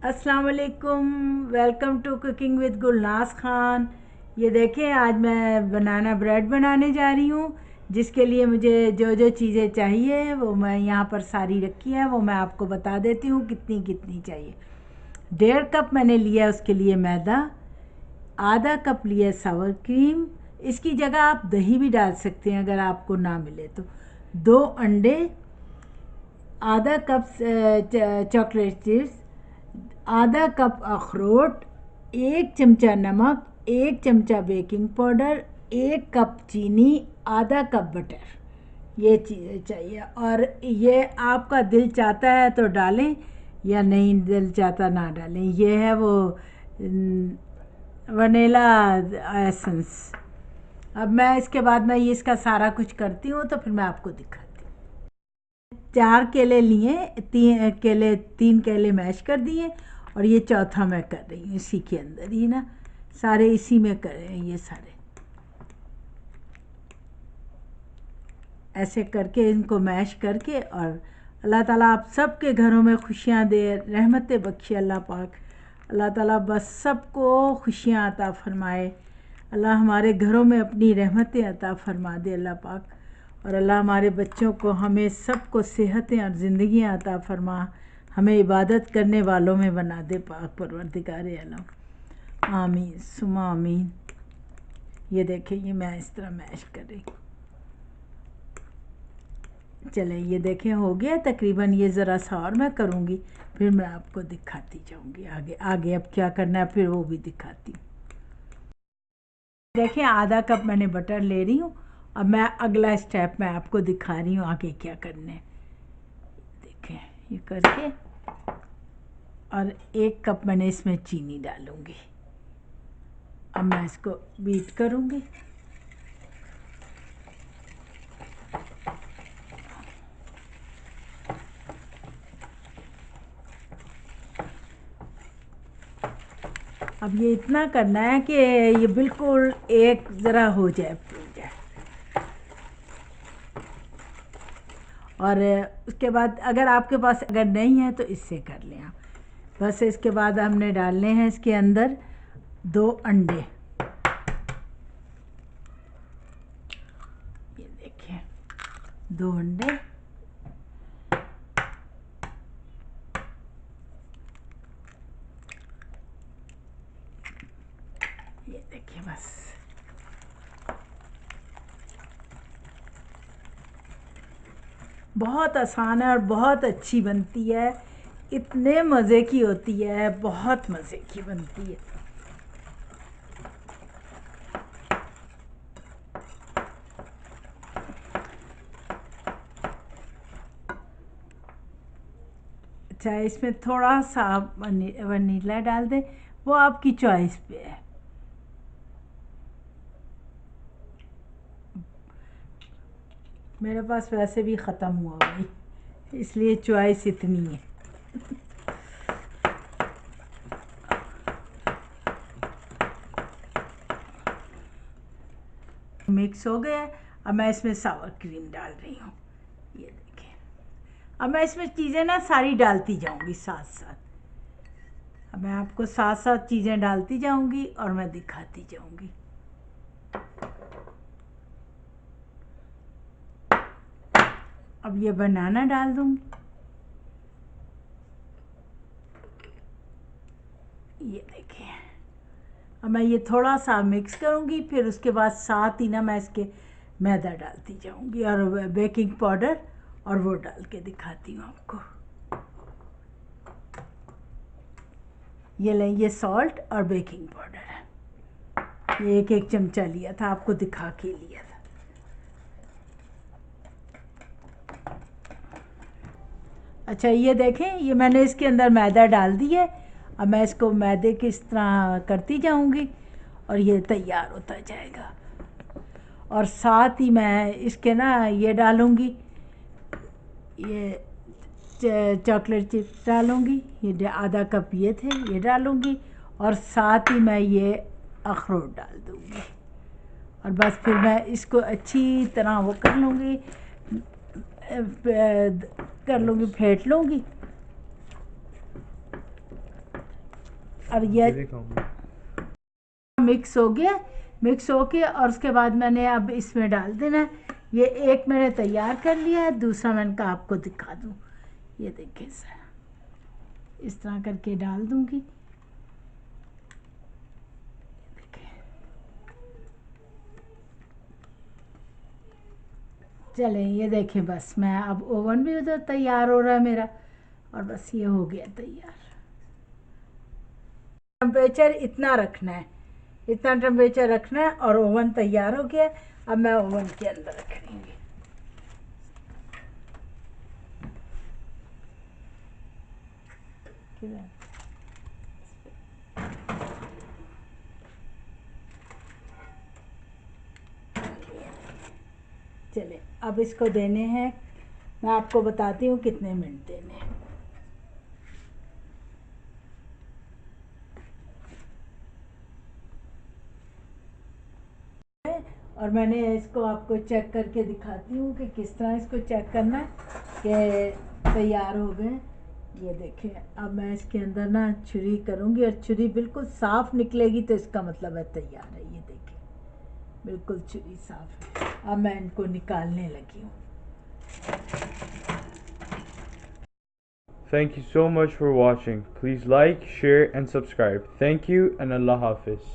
अस्सलाम वालेकुम। Welcome to cooking with Gulnaz Khan. ये देखें, आज मैं बनाना ब्रेड बनाने जा रही हूँ, जिसके लिए मुझे जो जो चीज़ें चाहिए वो मैं यहाँ पर सारी रखी है, वो मैं आपको बता देती हूँ कितनी कितनी चाहिए। 1.5 कप मैंने लिया उसके लिए मैदा, आधा कप लिया सावर क्रीम। इसकी जगह आप दही भी डाल सकते हैं अगर आपको ना मिले तो। 2 अंडे, आधा कप चॉकलेट चिप्स, आधा कप अखरोट, 1 चमचा नमक, 1 चमचा बेकिंग पाउडर, 1 कप चीनी, आधा कप बटर। ये चीज़ें चाहिए और ये आपका दिल चाहता है तो डालें या नहीं दिल चाहता ना डालें। ये है वो वनीला एसेंस। अब मैं इसके बाद मैं ये इसका सारा कुछ करती हूँ तो फिर मैं आपको दिखाती हूँ। 4 केले लिए, 3 केले मैश कर दिए और ये चौथा मैं कर रही हूँ इसी के अंदर ही ना, सारे इसी में कर रहे हैं ये सारे। ऐसे करके इनको मैश करके, और अल्लाह ताला आप सबके घरों में खुशियाँ दे, रहमतें बख्शे अल्लाह पाक। अल्लाह ताला बस सबको खुशियाँ अता फरमाए। अल्लाह हमारे घरों में अपनी रहमतें अता फरमा दे अल्लाह पाक। और अल्लाह हमारे बच्चों को, हमें सबको सेहतें और ज़िंदगियाँ अता फरमा, हमें इबादत करने वालों में बना दे पाक परवरदिगार आलम। आमीन सुमा आमीन। ये देखें, ये मैं इस तरह मैश कर रही हूँ। चलें, ये देखें हो गया तकरीबन। ये ज़रा सा और मैं करूँगी, फिर मैं आपको दिखाती जाऊँगी आगे आगे अब क्या करना है, फिर वो भी दिखाती हूँ। देखें, आधा कप मैंने बटर ले रही हूँ। अब मैं अगला स्टेप मैं आपको दिखा रही हूँ आगे क्या करना है। देखें, ये करके, और 1 कप मैंने इसमें चीनी डालूँगी। अब मैं इसको बीट करूँगी। अब ये इतना करना है कि ये बिल्कुल एक ज़रा हो जाए, फूल जाए। और उसके बाद अगर आपके पास अगर नहीं है तो इससे कर लें आप। बस इसके बाद हमने डालने हैं इसके अंदर 2 अंडे। ये देखिए, 2 अंडे। ये देखिए, बस बहुत आसान है और बहुत अच्छी बनती है। इतने मज़े की होती है, बहुत मज़े की बनती है। अच्छा, इसमें थोड़ा सा वनीला डाल दें, वो आपकी चॉइस पे है। मेरे पास वैसे भी ख़त्म हुआ भाई, इसलिए चॉइस इतनी है। मिक्स हो गया। अब मैं इसमें सावर क्रीम डाल रही हूँ। ये देखें, अब मैं इसमें चीज़ें ना सारी डालती जाऊँगी साथ साथ। अब मैं आपको साथ साथ चीज़ें डालती जाऊँगी और मैं दिखाती जाऊँगी। अब ये बनाना डाल दूँगी। ये देखिए, अब मैं ये थोड़ा सा मिक्स करूँगी, फिर उसके बाद साथ ही ना मैं इसके मैदा डालती जाऊँगी और बेकिंग पाउडर, और वो डाल के दिखाती हूँ आपको। ये लें, ये सॉल्ट और बेकिंग पाउडर है। ये 1 चमचा लिया था, आपको दिखा के लिया था। अच्छा, ये देखें, ये मैंने इसके अंदर मैदा डाल दिया है। अब मैं इसको मैदे की इस तरह करती जाऊंगी और ये तैयार होता जाएगा। और साथ ही मैं इसके ना ये डालूँगी, ये चॉकलेट चिप्स डालूँगी। ये आधा कप ये थे, ये डालूँगी। और साथ ही मैं ये अखरोट डाल दूँगी। और बस फिर मैं इसको अच्छी तरह वो कर लूँगी, फेंट लूँगी। और ये मिक्स हो गया, मिक्स हो के और उसके बाद मैंने अब इसमें डाल देना है। ये एक मैंने तैयार कर लिया है, दूसरा मैंने कहा आपको दिखा दूँ। ये देखिए सर, इस तरह करके डाल दूँगी। चलें, ये देखें, बस मैं अब ओवन भी उधर तैयार हो रहा है मेरा, और बस ये हो गया तैयार। टेम्परेचर इतना रखना है, इतना टेम्परेचर रखना है, और ओवन तैयार हो गया। अब मैं ओवन के अंदर रख दूँगी। चले, अब इसको देने हैं, मैं आपको बताती हूँ कितने मिनट देने हैं। और मैंने इसको आपको चेक करके दिखाती हूँ कि किस तरह इसको चेक करना है कि तैयार हो गए। ये देखें, अब मैं इसके अंदर ना छुरी करूँगी, और छुरी बिल्कुल साफ़ निकलेगी तो इसका मतलब है तैयार है। ये देखें, बिल्कुल छुरी साफ़ है। अब मैं इनको निकालने लगी हूँ। Thank you so much for watching. Please like, share and subscribe. Thank you and Allah Hafiz.